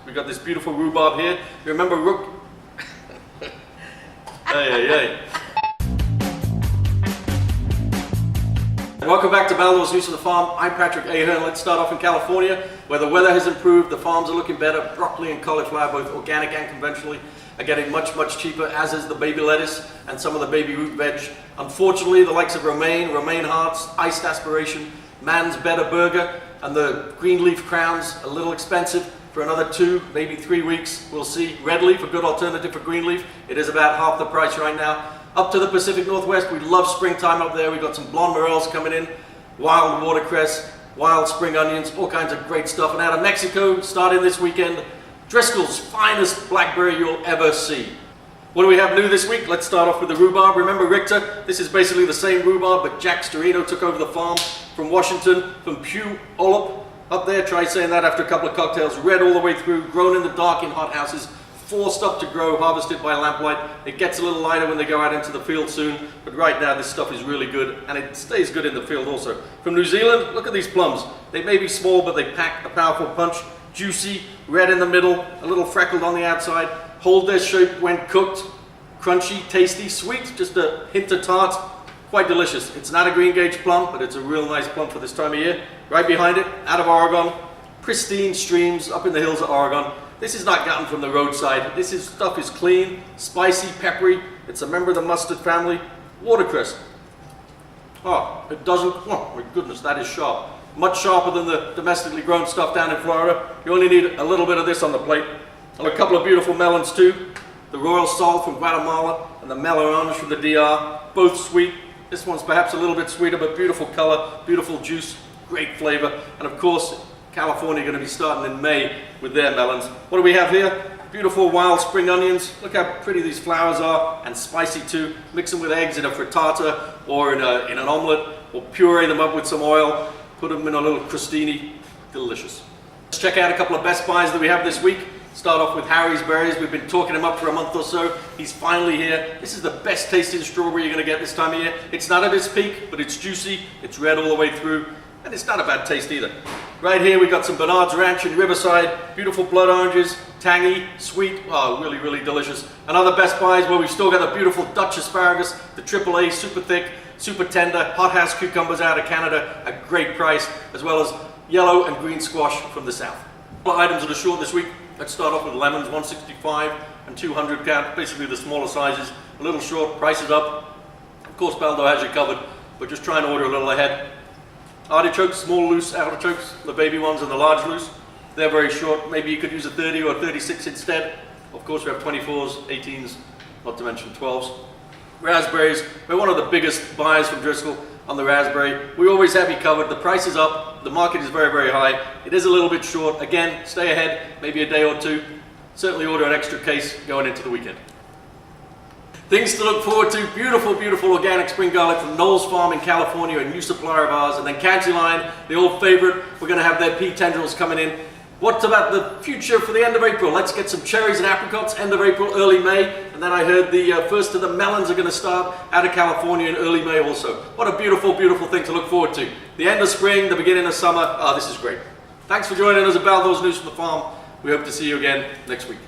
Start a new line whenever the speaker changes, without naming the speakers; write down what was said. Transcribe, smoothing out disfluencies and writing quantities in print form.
We got this beautiful rhubarb here. You remember rook? Hey. Welcome back to Baldor's News from the Farm. I'm Patrick Ahern. Let's start off in California, where the weather has improved, the farms are looking better. Broccoli and cauliflower, both organic and conventionally, are getting much cheaper, as is the baby lettuce and some of the baby root veg. Unfortunately, the likes of romaine hearts, iced aspiration, Man's Better Burger, and the green leaf crowns, a little expensive. For another 2, maybe 3 weeks, we'll see. Red leaf, a good alternative for green leaf. It is about half the price right now. Up to the Pacific Northwest, we love springtime up there. We've got some blonde morels coming in, wild watercress, wild spring onions, all kinds of great stuff. And out of Mexico, starting this weekend, Driscoll's finest blackberry you'll ever see. What do we have new this week? Let's start off with the rhubarb. Remember Richter? This is basically the same rhubarb, but Jack Storino took over the farm from Washington, from Puyallup. Up there, try saying that after a couple of cocktails. Red all the way through, grown in the dark in hothouses, forced up to grow, harvested by lamplight. It gets a little lighter when they go out into the field soon, but right now this stuff is really good, and it stays good in the field also. From New Zealand, look at these plums. They may be small, but they pack a powerful punch. Juicy, red in the middle, a little freckled on the outside. Hold their shape when cooked. Crunchy, tasty, sweet, just a hint of tart. Quite delicious. It's not a green gauge plum, but it's a real nice plum for this time of year. Right behind it, out of Oregon, pristine streams up in the hills of Oregon. This is not gotten from the roadside. This stuff is clean, spicy, peppery. It's a member of the mustard family. Watercress. Oh, it doesn't, oh my goodness, that is sharp. Much sharper than the domestically grown stuff down in Florida. You only need a little bit of this on the plate. And a couple of beautiful melons too. The Royal Sol from Guatemala and the Melorange from the DR. Both sweet. This one's perhaps a little bit sweeter, but beautiful color, beautiful juice, great flavor. And of course, California going to be starting in May with their melons. What do we have here? Beautiful wild spring onions. Look how pretty these flowers are, and spicy too. Mix them with eggs in a frittata or in an omelet, or puree them up with some oil. Put them in a little crostini. Delicious. Let's check out a couple of best buys that we have this week. Start off with Harry's Berries. We've been talking him up for a month or so. He's finally here. This is the best tasting strawberry you're going to get this time of year. It's not at its peak, but it's juicy, it's red all the way through, and it's not a bad taste either. Right here we got some Bernard's Ranch in Riverside. Beautiful blood oranges, tangy, sweet, oh, really delicious. Another best buys where we've still got the beautiful Dutch asparagus, the AAA, super thick, super tender, hothouse cucumbers out of Canada, a great price, as well as yellow and green squash from the south. A couple of items that are short this week. Let's start off with lemons, 165 and 200 count, basically the smaller sizes. A little short, prices up. Of course, Baldor has you covered, but just try and order a little ahead. Artichokes, small loose artichokes, the baby ones and the large loose. They're very short. Maybe you could use a 30 or 36 instead. Of course, we have 24s, 18s, not to mention 12s. Raspberries, we're one of the biggest buyers from Driscoll on the raspberry. We always have you covered. The price is up. The market is very high. It is a little bit short. Again, stay ahead, maybe a day or two. Certainly order an extra case going into the weekend. Things to look forward to. Beautiful organic spring garlic from Knowles Farm in California, a new supplier of ours. And then County Line, the old favorite. We're going to have their pea tendrils coming in. What about the future for the end of April? Let's get some cherries and apricots, end of April, early May. And then I heard the first of the melons are going to start out of California in early May also. What a beautiful thing to look forward to. The end of spring, the beginning of summer. Oh, this is great. Thanks for joining us at Baldor's News from the Farm. We hope to see you again next week.